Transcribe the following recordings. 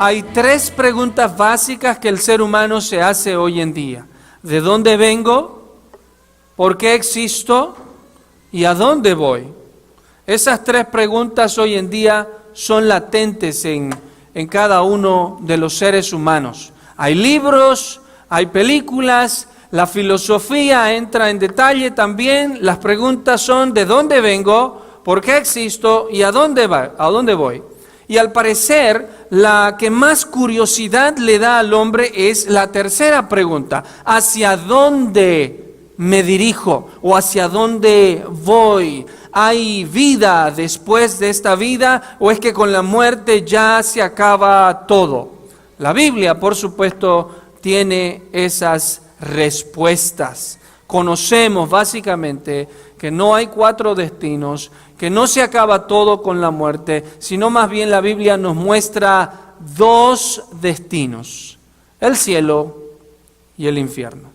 Hay tres preguntas básicas que el ser humano se hace hoy en día. ¿De dónde vengo? ¿Por qué existo? ¿Y a dónde voy? Esas tres preguntas hoy en día son latentes en cada uno de los seres humanos. Hay libros, hay películas, la filosofía entra en detalle también. Las preguntas son ¿de dónde vengo? ¿Por qué existo? ¿Y a dónde voy? Y al parecer, la que más curiosidad le da al hombre es la tercera pregunta. ¿Hacia dónde me dirijo? ¿O hacia dónde voy? ¿Hay vida después de esta vida? ¿O es que con la muerte ya se acaba todo? La Biblia, por supuesto, tiene esas respuestas. Conocemos básicamente que no hay cuatro destinos, que no se acaba todo con la muerte, sino más bien la Biblia nos muestra dos destinos, el cielo y el infierno.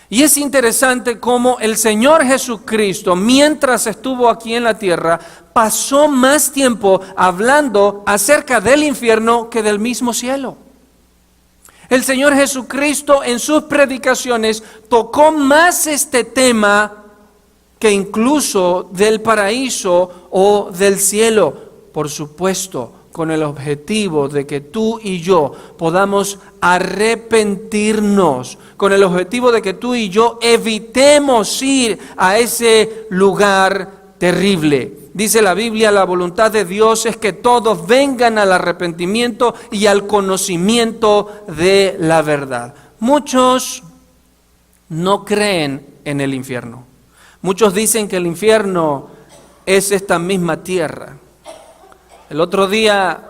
Y es interesante cómo el Señor Jesucristo, mientras estuvo aquí en la tierra, pasó más tiempo hablando acerca del infierno que del mismo cielo. El Señor Jesucristo en sus predicaciones tocó más este tema que incluso del paraíso o del cielo, por supuesto, con el objetivo de que tú y yo podamos arrepentirnos, con el objetivo de que tú y yo evitemos ir a ese lugar terrible. Dice la Biblia, la voluntad de Dios es que todos vengan al arrepentimiento y al conocimiento de la verdad. Muchos no creen en el infierno. Muchos dicen que el infierno es esta misma tierra. El otro día,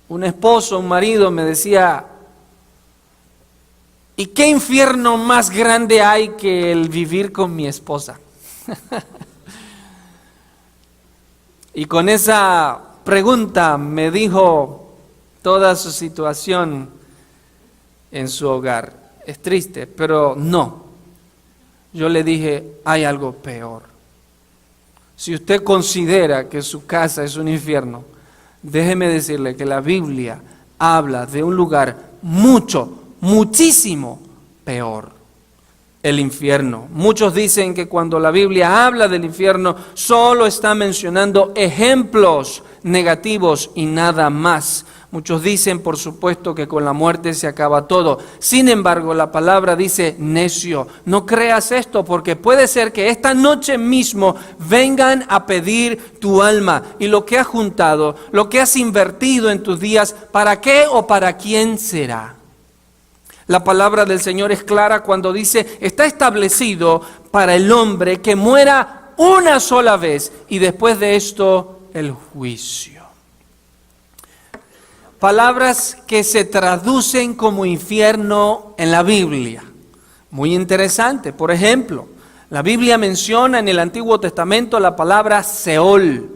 un esposo, un marido me decía, ¿y qué infierno más grande hay que el vivir con mi esposa? Y con esa pregunta me dijo toda su situación en su hogar. Es triste, pero no. Yo le dije, hay algo peor. Si usted considera que su casa es un infierno, déjeme decirle que la Biblia habla de un lugar muchísimo peor, el infierno. Muchos dicen que cuando la Biblia habla del infierno, solo está mencionando ejemplos negativos y nada más. Muchos dicen, por supuesto, que con la muerte se acaba todo. Sin embargo, la palabra dice, necio, no creas esto, porque puede ser que esta noche mismo vengan a pedir tu alma y lo que has juntado, lo que has invertido en tus días, ¿para qué o para quién será? La palabra del Señor es clara cuando dice, está establecido para el hombre que muera una sola vez y después de esto el juicio. Palabras que se traducen como infierno en la Biblia. Muy interesante. Por ejemplo, la Biblia menciona en el Antiguo Testamento la palabra Seol.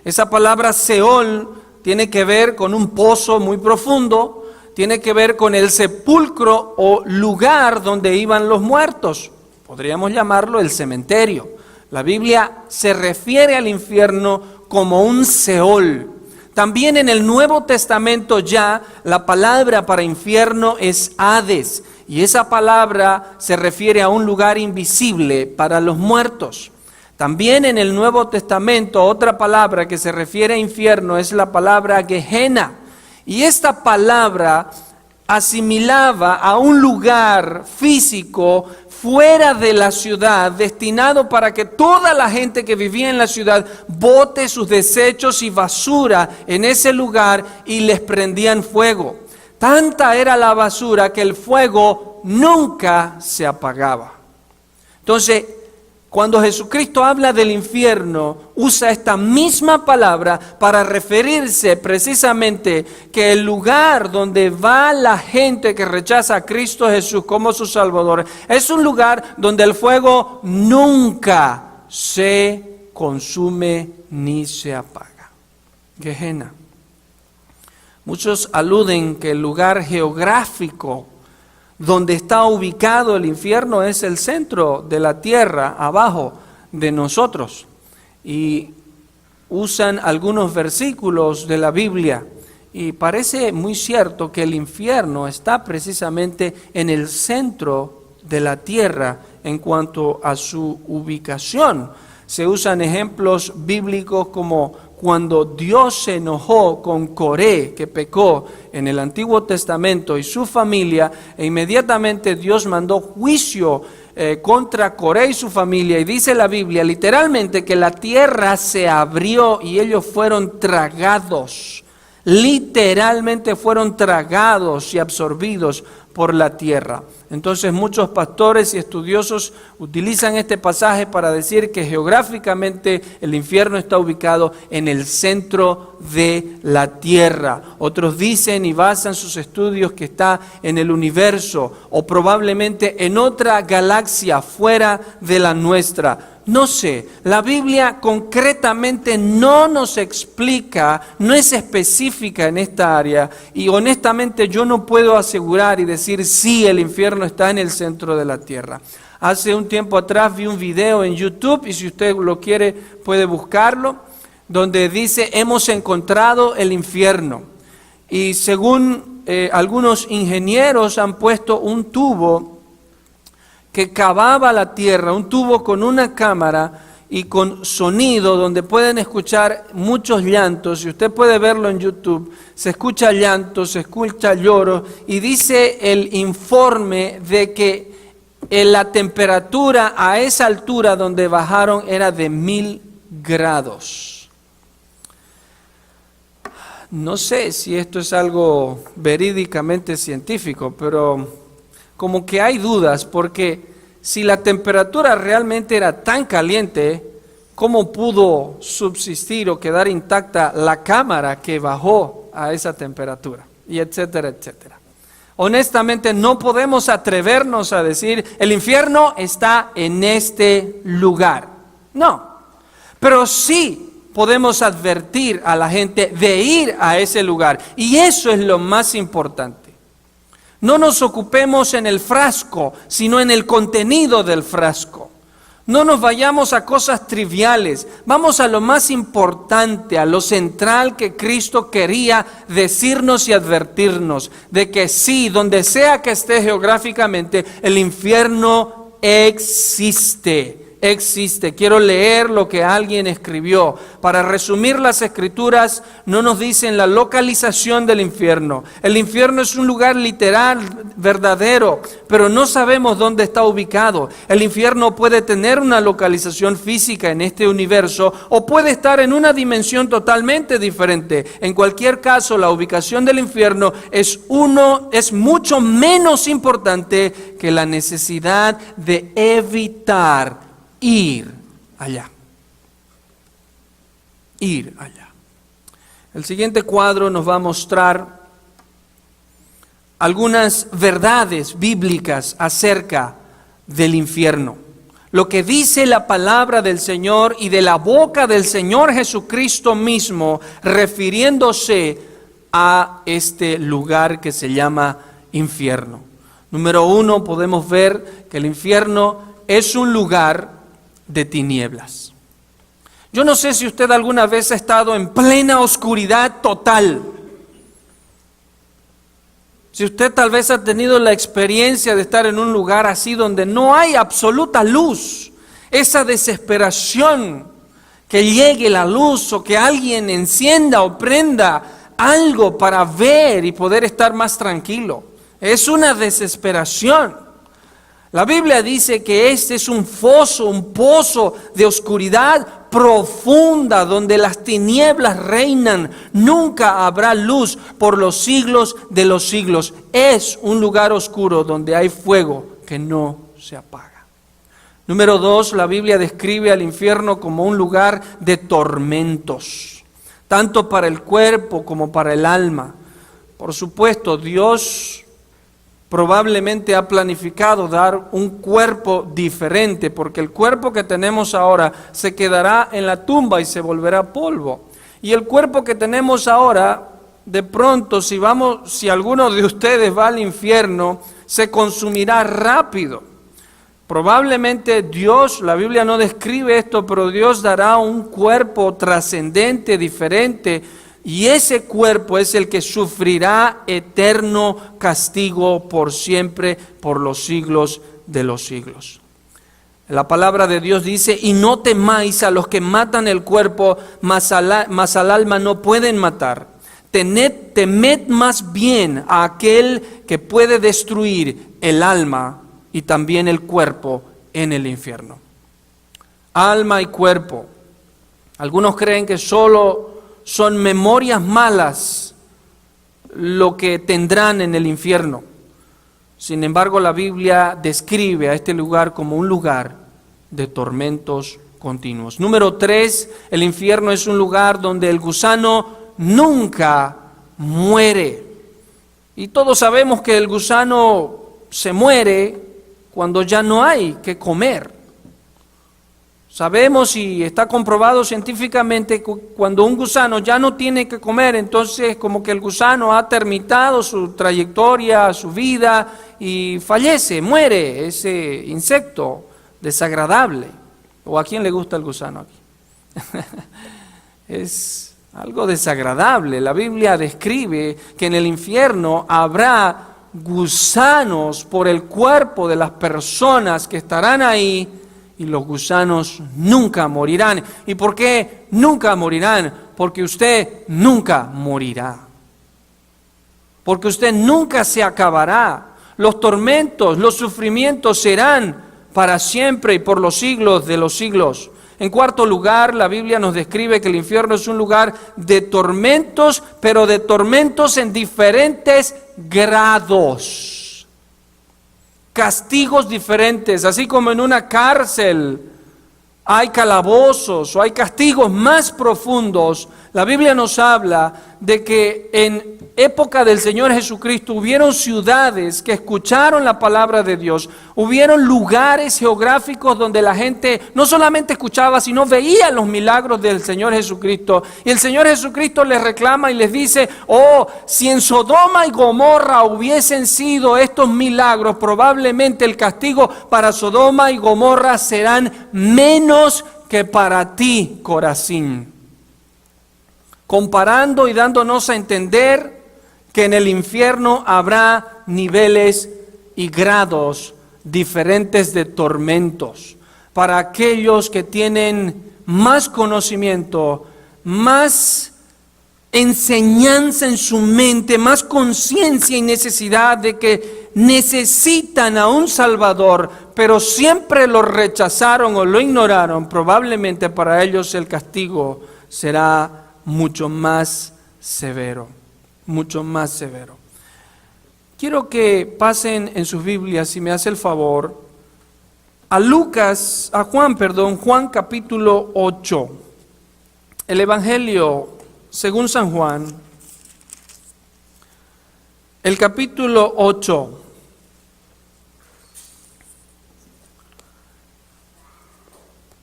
Esa palabra Seol tiene que ver con un pozo muy profundo, tiene que ver con el sepulcro o lugar donde iban los muertos. Podríamos llamarlo el cementerio. La Biblia se refiere al infierno como un Seol. También en el Nuevo Testamento ya la palabra para infierno es Hades, y esa palabra se refiere a un lugar invisible para los muertos. También en el Nuevo Testamento otra palabra que se refiere a infierno es la palabra Gehenna, y esta palabra asimilaba a un lugar físico fuera de la ciudad, destinado para que toda la gente que vivía en la ciudad bote sus desechos y basura en ese lugar y les prendían fuego. Tanta era la basura que el fuego nunca se apagaba. Entonces, cuando Jesucristo habla del infierno, usa esta misma palabra para referirse precisamente que el lugar donde va la gente que rechaza a Cristo Jesús como su Salvador es un lugar donde el fuego nunca se consume ni se apaga. Gehenna. Muchos aluden que el lugar geográfico donde está ubicado el infierno es el centro de la tierra, abajo de nosotros. Y usan algunos versículos de la Biblia Y parece muy cierto que el infierno está precisamente en el centro de la tierra en cuanto a su ubicación. Se usan ejemplos bíblicos como cuando Dios se enojó con Coré, que pecó en el Antiguo Testamento, y su familia, e inmediatamente Dios mandó juicio contra Coré y su familia, y dice la Biblia literalmente que la tierra se abrió y ellos fueron tragados. Literalmente fueron tragados y absorbidos por la tierra. Entonces muchos pastores y estudiosos utilizan este pasaje para decir que geográficamente el infierno está ubicado en el centro de la tierra. Otros dicen y basan sus estudios que está en el universo o probablemente en otra galaxia fuera de la nuestra. No sé, la Biblia concretamente no nos explica, no es específica en esta área y honestamente yo no puedo asegurar y decir sí, el infierno está en el centro de la tierra. Hace un tiempo atrás vi un video en YouTube y si usted lo quiere puede buscarlo, donde dice hemos encontrado el infierno y según algunos ingenieros han puesto un tubo que cavaba la tierra, un tubo con una cámara y con sonido donde pueden escuchar muchos llantos, y usted puede verlo en YouTube, se escucha llanto, se escucha lloro, y dice el informe de que la temperatura a esa altura donde bajaron era de 1000 grados. No sé si esto es algo verídicamente científico, pero como que hay dudas, porque si la temperatura realmente era tan caliente, ¿cómo pudo subsistir o quedar intacta la cámara que bajó a esa temperatura? Y etcétera, etcétera. Honestamente no podemos atrevernos a decir, el infierno está en este lugar. No, pero sí podemos advertir a la gente de ir a ese lugar. Y eso es lo más importante. No nos ocupemos en el frasco, sino en el contenido del frasco. No nos vayamos a cosas triviales, vamos a lo más importante, a lo central que Cristo quería decirnos y advertirnos, de que sí, donde sea que esté geográficamente, el infierno existe. Quiero leer lo que alguien escribió. Para resumir las escrituras, no nos dicen la localización del infierno. El infierno es un lugar literal, verdadero, pero no sabemos dónde está ubicado. El infierno puede tener una localización física en este universo o puede estar en una dimensión totalmente diferente. En cualquier caso, la ubicación del infierno es mucho menos importante que la necesidad de evitar ir allá. Ir allá. El siguiente cuadro nos va a mostrar algunas verdades bíblicas acerca del infierno. Lo que dice la palabra del Señor y de la boca del Señor Jesucristo mismo, refiriéndose a este lugar que se llama infierno. Número 1, podemos ver que el infierno es un lugar de tinieblas. Yo no sé si usted alguna vez ha estado en plena oscuridad total. Si usted tal vez ha tenido la experiencia de estar en un lugar así donde no hay absoluta luz, esa desesperación que llegue la luz o que alguien encienda o prenda algo para ver y poder estar más tranquilo. Es una desesperación. La Biblia dice que este es un foso, un pozo de oscuridad profunda donde las tinieblas reinan. Nunca habrá luz por los siglos de los siglos. Es un lugar oscuro donde hay fuego que no se apaga. Número 2, la Biblia describe al infierno como un lugar de tormentos, tanto para el cuerpo como para el alma. Por supuesto, Dios probablemente ha planificado dar un cuerpo diferente, porque el cuerpo que tenemos ahora se quedará en la tumba y se volverá polvo. Y el cuerpo que tenemos ahora, de pronto, si alguno de ustedes va al infierno, se consumirá rápido. Probablemente Dios, la Biblia no describe esto, pero Dios dará un cuerpo trascendente, diferente, y ese cuerpo es el que sufrirá eterno castigo por siempre, por los siglos de los siglos. La palabra de Dios dice: y no temáis a los que matan el cuerpo, mas al alma no pueden matar. Temed más bien a aquel que puede destruir el alma y también el cuerpo en el infierno. Alma y cuerpo. Algunos creen que solo son memorias malas lo que tendrán en el infierno. Sin embargo, la Biblia describe a este lugar como un lugar de tormentos continuos. Número 3, el infierno es un lugar donde el gusano nunca muere. Y todos sabemos que el gusano se muere cuando ya no hay que comer. Sabemos y está comprobado científicamente que cuando un gusano ya no tiene que comer, entonces como que el gusano ha terminado su trayectoria, su vida y fallece, muere ese insecto desagradable. ¿O a quién le gusta el gusano aquí? Es algo desagradable. La Biblia describe que en el infierno habrá gusanos por el cuerpo de las personas que estarán ahí. Y los gusanos nunca morirán. ¿Y por qué nunca morirán? Porque usted nunca morirá. Porque usted nunca se acabará. Los tormentos, los sufrimientos serán para siempre y por los siglos de los siglos. En cuarto lugar, la Biblia nos describe que el infierno es un lugar de tormentos, pero de tormentos en diferentes grados. Castigos diferentes, así como en una cárcel hay calabozos o hay castigos más profundos. La Biblia nos habla de que en época del Señor Jesucristo hubieron ciudades que escucharon la palabra de Dios, hubieron lugares geográficos donde la gente no solamente escuchaba, sino veía los milagros del Señor Jesucristo. Y el Señor Jesucristo les reclama y les dice: oh, si en Sodoma y Gomorra hubiesen sido estos milagros, probablemente el castigo para Sodoma y Gomorra serán menos que para ti, Corazín. Comparando y dándonos a entender que en el infierno habrá niveles y grados diferentes de tormentos para aquellos que tienen más conocimiento, más enseñanza en su mente, más conciencia y necesidad de que necesitan a un Salvador, pero siempre lo rechazaron o lo ignoraron. Probablemente para ellos el castigo será mucho más severo. Mucho más severo. Quiero que pasen en sus Biblias, si me hace el favor, a Juan capítulo 8. El Evangelio según San Juan, el capítulo 8.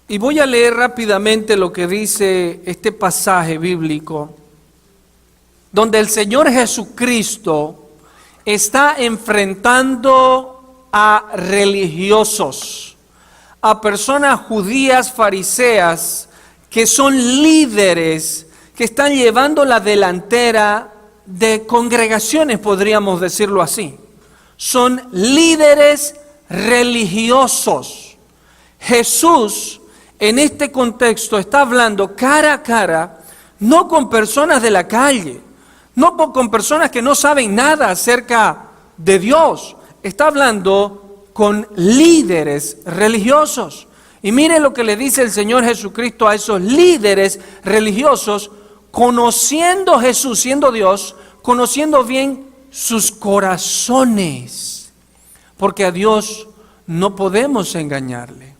Y voy a leer rápidamente lo que dice este pasaje bíblico, donde el Señor Jesucristo está enfrentando a religiosos, a personas judías fariseas que son líderes, que están llevando la delantera de congregaciones, podríamos decirlo así. Son líderes religiosos. Jesús en este contexto está hablando cara a cara, no con personas de la calle, no con personas que no saben nada acerca de Dios. Está hablando con líderes religiosos. Y mire lo que le dice el Señor Jesucristo a esos líderes religiosos, conociendo Jesús, siendo Dios, conociendo bien sus corazones. Porque a Dios no podemos engañarle.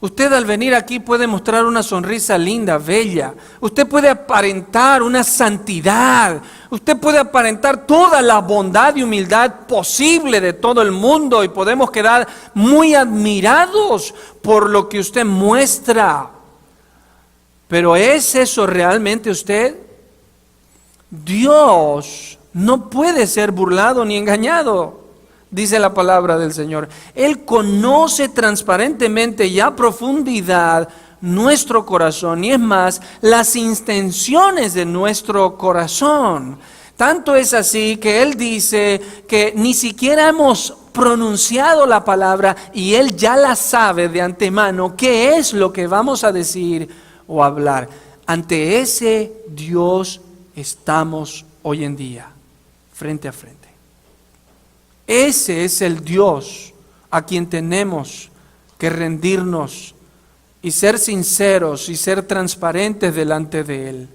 Usted al venir aquí puede mostrar una sonrisa linda, bella. Usted puede aparentar una santidad. Usted puede aparentar toda la bondad y humildad posible de todo el mundo. Y podemos quedar muy admirados por lo que usted muestra. Pero ¿es eso realmente usted? Dios no puede ser burlado ni engañado. Dice la palabra del Señor. Él conoce transparentemente y a profundidad nuestro corazón y es más, las intenciones de nuestro corazón. Tanto es así que Él dice que ni siquiera hemos pronunciado la palabra y Él ya la sabe de antemano qué es lo que vamos a decir o hablar. Ante ese Dios estamos hoy en día, frente a frente. Ese es el Dios a quien tenemos que rendirnos y ser sinceros y ser transparentes delante de Él.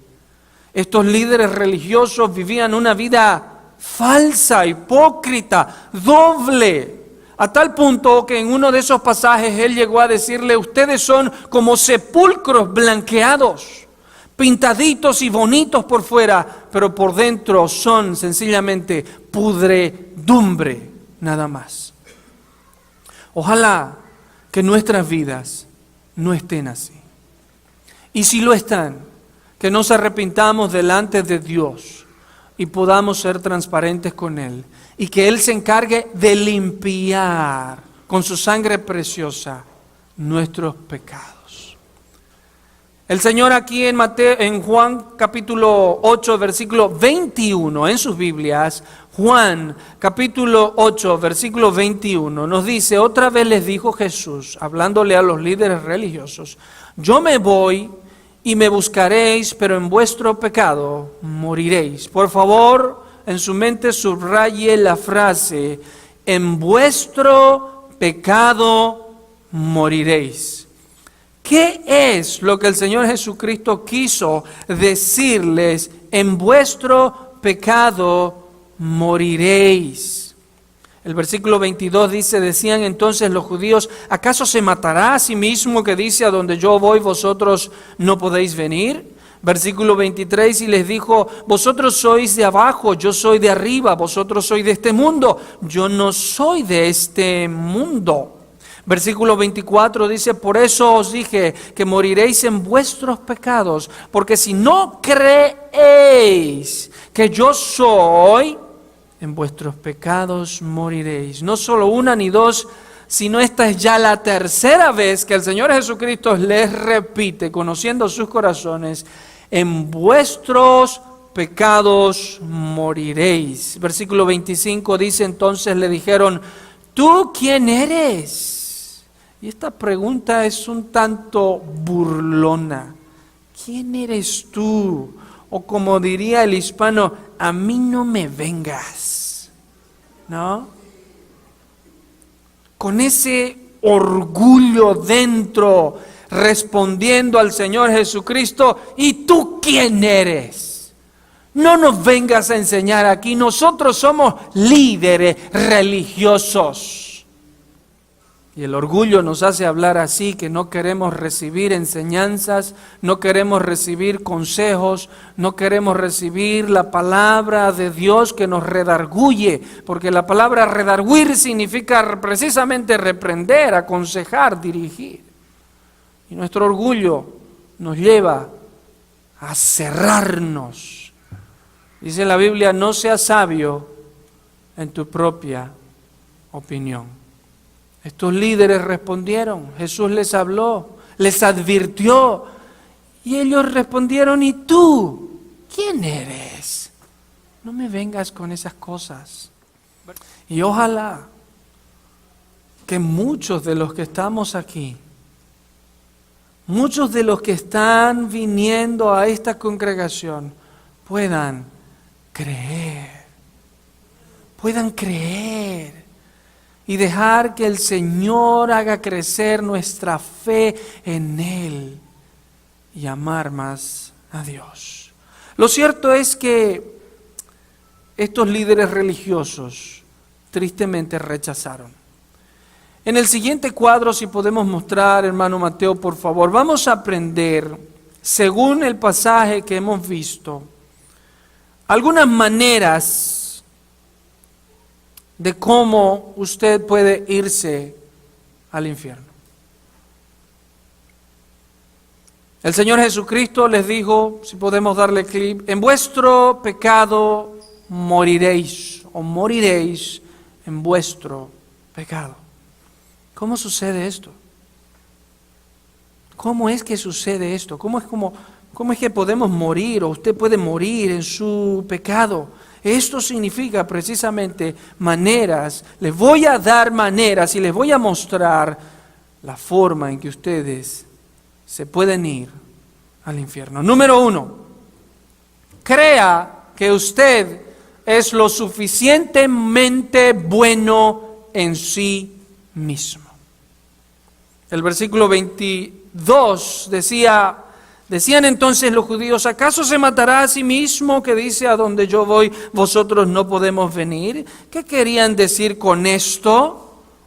Estos líderes religiosos vivían una vida falsa, hipócrita, doble, a tal punto que en uno de esos pasajes Él llegó a decirle: ustedes son como sepulcros blanqueados, pintaditos y bonitos por fuera, pero por dentro son sencillamente pudredumbre, nada más. Ojalá que nuestras vidas no estén así. Y si lo están, que nos arrepintamos delante de Dios y podamos ser transparentes con Él. Y que Él se encargue de limpiar con su sangre preciosa nuestros pecados. El Señor aquí en Juan capítulo 8, versículo 21, en sus Biblias, Juan capítulo 8, versículo 21, nos dice: otra vez les dijo Jesús, hablándole a los líderes religiosos: yo me voy y me buscaréis, pero en vuestro pecado moriréis. Por favor, en su mente subraye la frase: en vuestro pecado moriréis. ¿Qué es lo que el Señor Jesucristo quiso decirles? En vuestro pecado moriréis. El versículo 22 dice: decían entonces los judíos: ¿acaso se matará a sí mismo que dice: a donde yo voy vosotros no podéis venir? Versículo 23, y les dijo: vosotros sois de abajo, yo soy de arriba, vosotros sois de este mundo, yo no soy de este mundo. Versículo 24 dice: por eso os dije que moriréis en vuestros pecados, porque si no creéis que yo soy, en vuestros pecados moriréis. No solo una ni dos, sino esta es ya la tercera vez que el Señor Jesucristo les repite, conociendo sus corazones: en vuestros pecados moriréis. Versículo 25 dice: entonces le dijeron: ¿tú quién eres? Y esta pregunta es un tanto burlona. ¿Quién eres tú? O como diría el hispano: a mí no me vengas, ¿no? Con ese orgullo dentro, respondiendo al Señor Jesucristo: ¿y tú quién eres? No nos vengas a enseñar aquí, nosotros somos líderes religiosos. Y el orgullo nos hace hablar así, que no queremos recibir enseñanzas, no queremos recibir consejos, no queremos recibir la palabra de Dios que nos redarguye, porque la palabra redarguir significa precisamente reprender, aconsejar, dirigir. Y nuestro orgullo nos lleva a cerrarnos. Dice la Biblia: no seas sabio en tu propia opinión. Estos líderes respondieron, Jesús les habló, les advirtió, y ellos respondieron: ¿y tú quién eres? No me vengas con esas cosas. Y ojalá que muchos de los que estamos aquí, muchos de los que están viniendo a esta congregación, puedan creer y dejar que el Señor haga crecer nuestra fe en Él y amar más a Dios. Lo cierto es que estos líderes religiosos tristemente rechazaron. En el siguiente cuadro, si podemos mostrar, hermano Mateo, por favor, vamos a aprender, según el pasaje que hemos visto, algunas maneras de cómo usted puede irse al infierno. El Señor Jesucristo les dijo, si podemos darle clip: en vuestro pecado moriréis, o moriréis en vuestro pecado. ¿Cómo sucede esto? ¿Cómo es que sucede esto? ¿Cómo es que podemos morir o usted puede morir en su pecado? Esto significa precisamente maneras. Les voy a dar maneras y les voy a mostrar la forma en que ustedes se pueden ir al infierno. Número 1, crea que usted es lo suficientemente bueno en sí mismo. El versículo 22 decían entonces los judíos: ¿acaso se matará a sí mismo que dice, a donde yo voy, vosotros no podemos venir? ¿Qué querían decir con esto?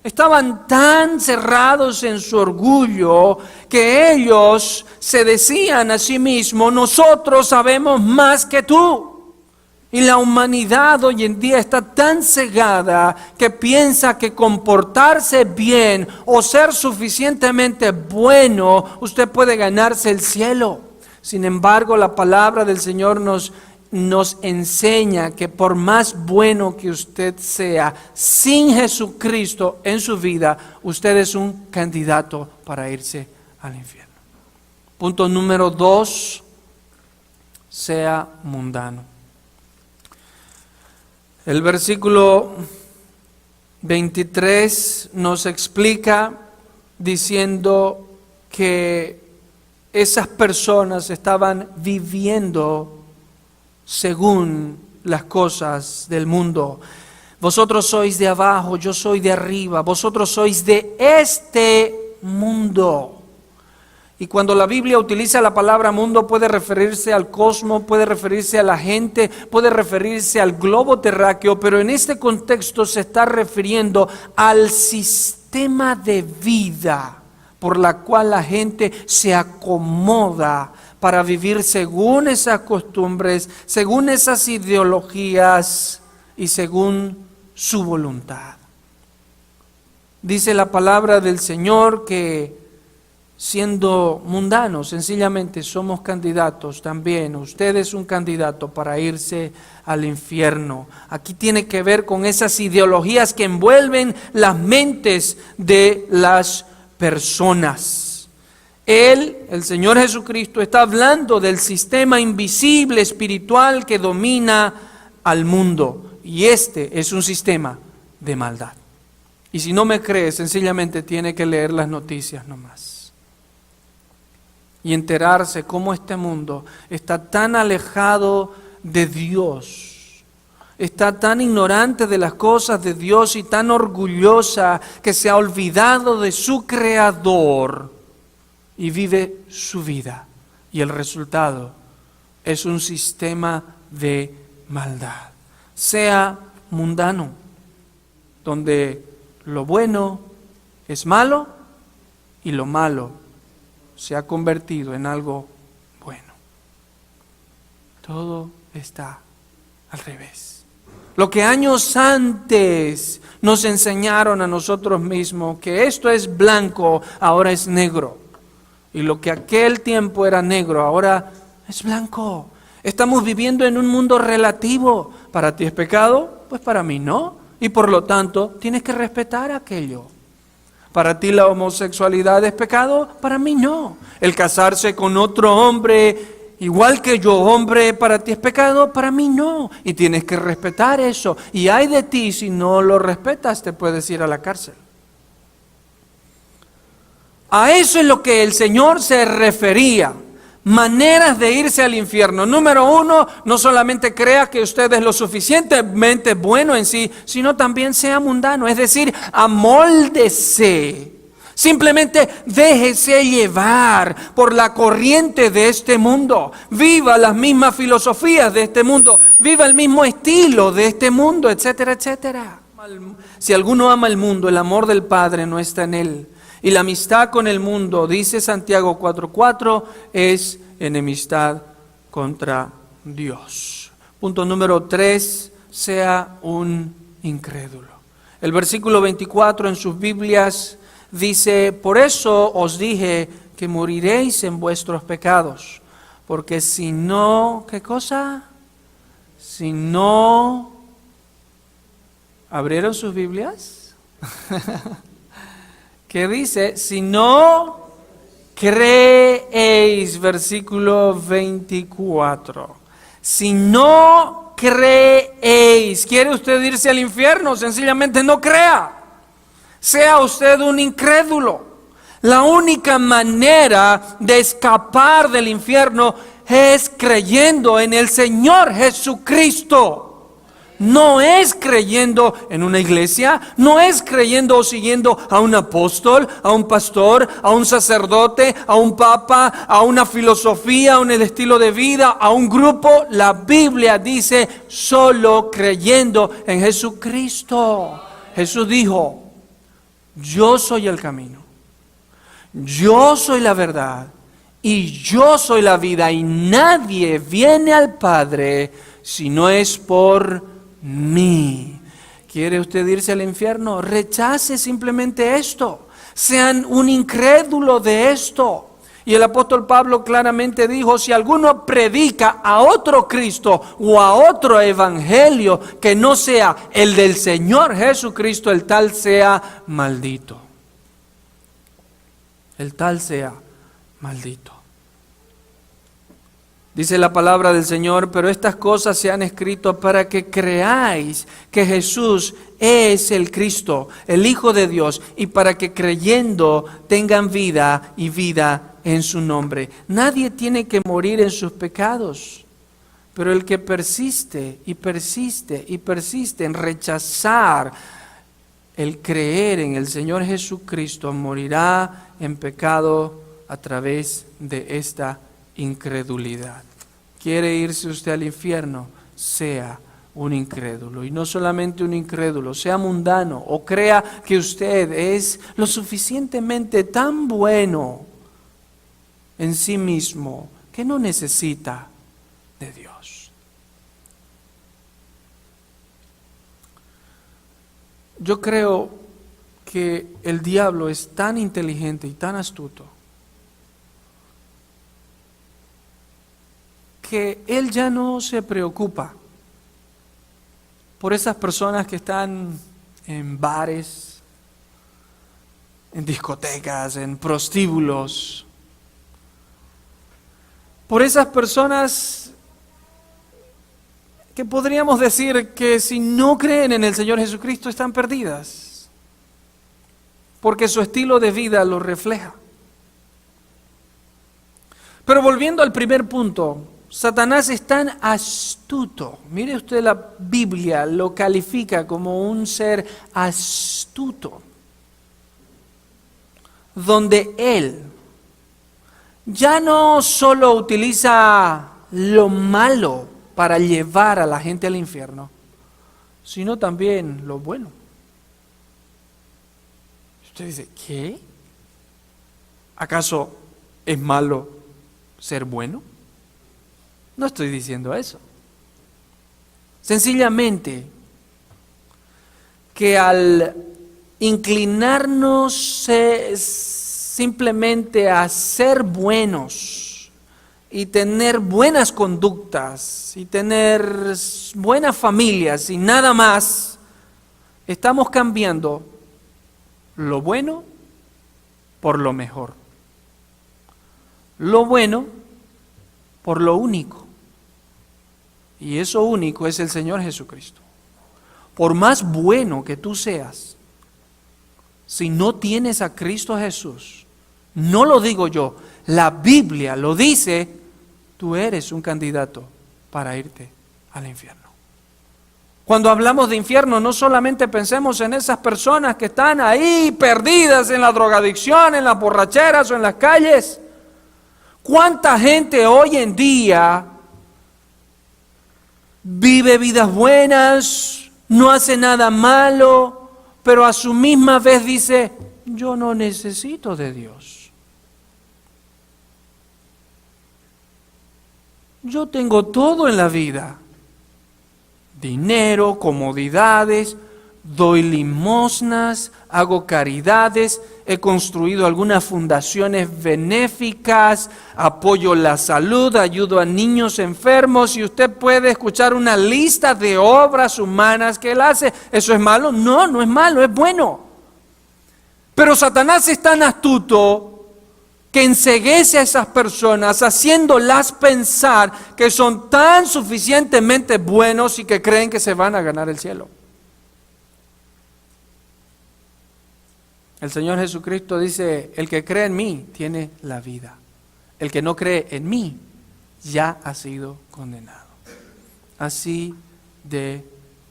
Estaban tan cerrados en su orgullo que ellos se decían a sí mismos: nosotros sabemos más que tú. Y la humanidad hoy en día está tan cegada que piensa que comportarse bien o ser suficientemente bueno, usted puede ganarse el cielo. Sin embargo, la palabra del Señor nos enseña que por más bueno que usted sea, sin Jesucristo en su vida, usted es un candidato para irse al infierno. Punto número 2, sea mundano. El versículo 23 nos explica diciendo que esas personas estaban viviendo según las cosas del mundo. Vosotros sois de abajo, yo soy de arriba, vosotros sois de este mundo. Y cuando la Biblia utiliza la palabra mundo, puede referirse al cosmos, puede referirse a la gente, puede referirse al globo terráqueo, pero en este contexto se está refiriendo al sistema de vida por la cual la gente se acomoda para vivir según esas costumbres, según esas ideologías y según su voluntad. Dice la palabra del Señor que siendo mundanos, sencillamente somos candidatos también. Usted es un candidato para irse al infierno. Aquí tiene que ver con esas ideologías que envuelven las mentes de las personas. El Señor Jesucristo, está hablando del sistema invisible espiritual que domina al mundo. Y este es un sistema de maldad. Y si no me cree, sencillamente tiene que leer las noticias nomás y enterarse cómo este mundo está tan alejado de Dios, está tan ignorante de las cosas de Dios y tan orgullosa que se ha olvidado de su Creador y vive su vida. Y el resultado es un sistema de maldad. Sea mundano, donde lo bueno es malo y lo malo se ha convertido en algo bueno. Todo está al revés. Lo que años antes nos enseñaron a nosotros mismos, que esto es blanco, ahora es negro. Y lo que aquel tiempo era negro, ahora es blanco. Estamos viviendo en un mundo relativo. Para ti es pecado, pues para mí no. Y por lo tanto, tienes que respetar aquello. Para ti la homosexualidad es pecado, para mí no. El casarse con otro hombre, igual que yo, hombre, para ti es pecado, para mí no. Y tienes que respetar eso. Y ay de ti, si no lo respetas, te puedes ir a la cárcel. A eso es lo que el Señor se refería. Maneras de irse al infierno. Número 1, no solamente crea que usted es lo suficientemente bueno en sí, sino también sea mundano, es decir, amóldese. Simplemente déjese llevar por la corriente de este mundo. Viva las mismas filosofías de este mundo, viva el mismo estilo de este mundo, etcétera, etcétera. Si alguno ama el mundo, el amor del Padre no está en él. Y la amistad con el mundo, dice Santiago 4:4, es enemistad contra Dios. Punto número 3, sea un incrédulo. El versículo 24 en sus Biblias dice: por eso os dije que moriréis en vuestros pecados, porque si no, ¿qué cosa? Si no, ¿abrieron sus Biblias? ¿Qué dice? Si no creéis, versículo 24. Si no creéis, ¿quiere usted irse al infierno? Sencillamente no crea. Sea usted un incrédulo. La única manera de escapar del infierno es creyendo en el Señor Jesucristo. No es creyendo en una iglesia, no es creyendo o siguiendo a un apóstol, a un pastor, a un sacerdote, a un papa, a una filosofía, a un estilo de vida, a un grupo. La Biblia dice solo creyendo en Jesucristo. Jesús dijo, yo soy el camino, yo soy la verdad y yo soy la vida, y nadie viene al Padre si no es por mí. ¿Quiere usted irse al infierno? Rechace simplemente esto. Sean un incrédulo de esto. Y el apóstol Pablo claramente dijo, si alguno predica a otro Cristo o a otro evangelio que no sea el del Señor Jesucristo, el tal sea maldito. El tal sea maldito. Dice la palabra del Señor, pero estas cosas se han escrito para que creáis que Jesús es el Cristo, el Hijo de Dios, y para que creyendo tengan vida y vida en su nombre. Nadie tiene que morir en sus pecados, pero el que persiste y persiste y persiste en rechazar el creer en el Señor Jesucristo, morirá en pecado a través de esta incredulidad. ¿Quiere irse usted al infierno? Sea un incrédulo. Y no solamente un incrédulo, sea mundano o crea que usted es lo suficientemente tan bueno en sí mismo que no necesita de Dios. Yo creo que el diablo es tan inteligente y tan astuto que él ya no se preocupa por esas personas que están en bares, en discotecas, en prostíbulos, por esas personas que podríamos decir que si no creen en el Señor Jesucristo están perdidas, porque su estilo de vida lo refleja. Pero volviendo al primer punto, Satanás es tan astuto. Mire usted, la Biblia lo califica como un ser astuto, donde él ya no solo utiliza lo malo para llevar a la gente al infierno, sino también lo bueno. Usted dice, ¿qué? ¿Acaso es malo ser bueno? No estoy diciendo eso. Sencillamente que al inclinarnos simplemente a ser buenos y tener buenas conductas y tener buenas familias y nada más, estamos cambiando lo bueno por lo mejor. Lo bueno por lo único. Y eso único es el Señor Jesucristo. Por más bueno que tú seas, si no tienes a Cristo Jesús, no lo digo yo, la Biblia lo dice, tú eres un candidato para irte al infierno. Cuando hablamos de infierno, no solamente pensemos en esas personas que están ahí perdidas en la drogadicción, en las borracheras o en las calles. ¿Cuánta gente hoy en día vive vidas buenas, no hace nada malo, pero a su misma vez dice, yo no necesito de Dios? Yo tengo todo en la vida, dinero, comodidades, doy limosnas, hago caridades, he construido algunas fundaciones benéficas, apoyo la salud, ayudo a niños enfermos, y usted puede escuchar una lista de obras humanas que él hace. ¿Eso es malo? No, no es malo, es bueno. Pero Satanás es tan astuto que enceguece a esas personas, haciéndolas pensar que son tan suficientemente buenos y que creen que se van a ganar el cielo. El Señor Jesucristo dice, el que cree en mí tiene la vida. El que no cree en mí ya ha sido condenado. Así de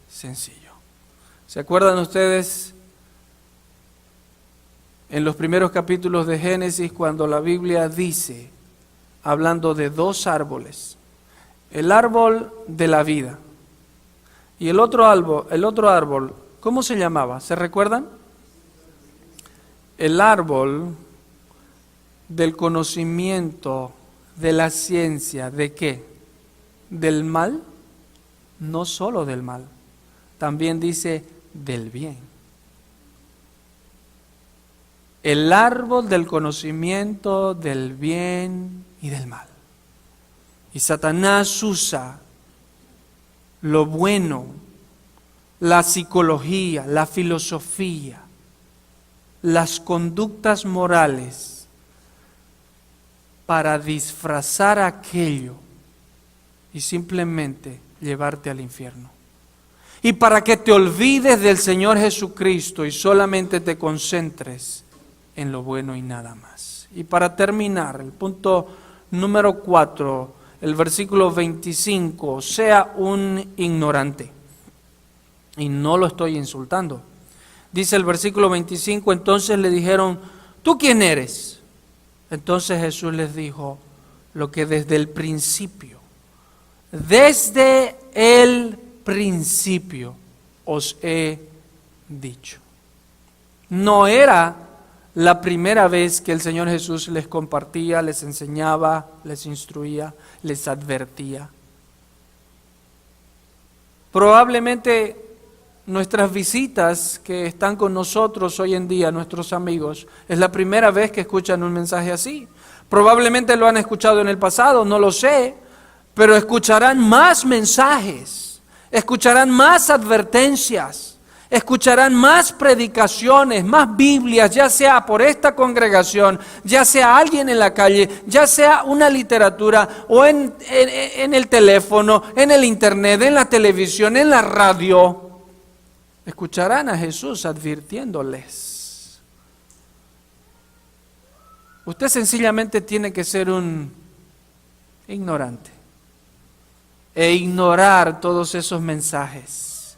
sencillo. ¿Se acuerdan ustedes en los primeros capítulos de Génesis cuando la Biblia dice, hablando de dos árboles, el árbol de la vida y el otro árbol, ¿cómo se llamaba? ¿Se recuerdan? El árbol del conocimiento, de la ciencia, ¿de qué? ¿Del mal? No solo del mal, también dice del bien. El árbol del conocimiento del bien y del mal. Y Satanás usa lo bueno, la psicología, la filosofía, las conductas morales para disfrazar aquello y simplemente llevarte al infierno. Y para que te olvides del Señor Jesucristo y solamente te concentres en lo bueno y nada más. Y para terminar, el punto número 4, el versículo 25, sea un ignorante. Y no lo estoy insultando. Dice el versículo 25, entonces le dijeron, ¿tú quién eres? Entonces Jesús les dijo lo que desde el principio os he dicho. No era la primera vez que el Señor Jesús les compartía, les enseñaba, les instruía, les advertía. Probablemente nuestras visitas que están con nosotros hoy en día, nuestros amigos, es la primera vez que escuchan un mensaje así. Probablemente lo han escuchado en el pasado, no lo sé, pero escucharán más mensajes, escucharán más advertencias, escucharán más predicaciones, más Biblias, ya sea por esta congregación, ya sea alguien en la calle, ya sea una literatura o en el teléfono, en el internet, en la televisión, en la radio. Escucharán a Jesús advirtiéndoles. Usted sencillamente tiene que ser un ignorante e ignorar todos esos mensajes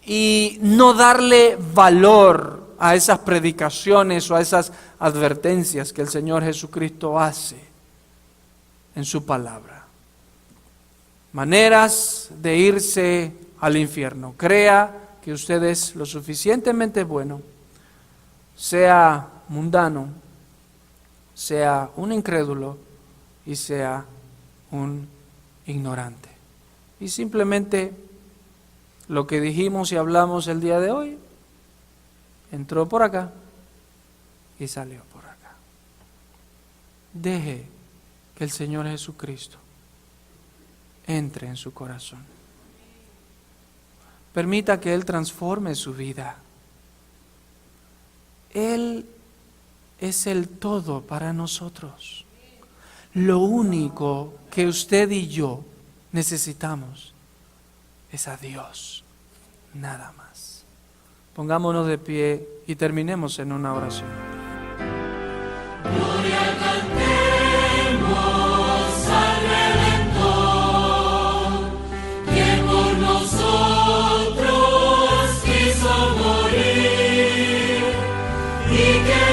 y no darle valor a esas predicaciones o a esas advertencias que el Señor Jesucristo hace en su palabra. Maneras de irse al infierno. Crea que usted es lo suficientemente bueno, sea mundano, sea un incrédulo y sea un ignorante. Y simplemente lo que dijimos y hablamos el día de hoy, entró por acá y salió por acá. Deje que el Señor Jesucristo entre en su corazón. Permita que Él transforme su vida. Él es el todo para nosotros. Lo único que usted y yo necesitamos es a Dios, nada más. Pongámonos de pie y terminemos en una oración. Gloria cantemos al Redentor, quien por nosotros quiso morir y que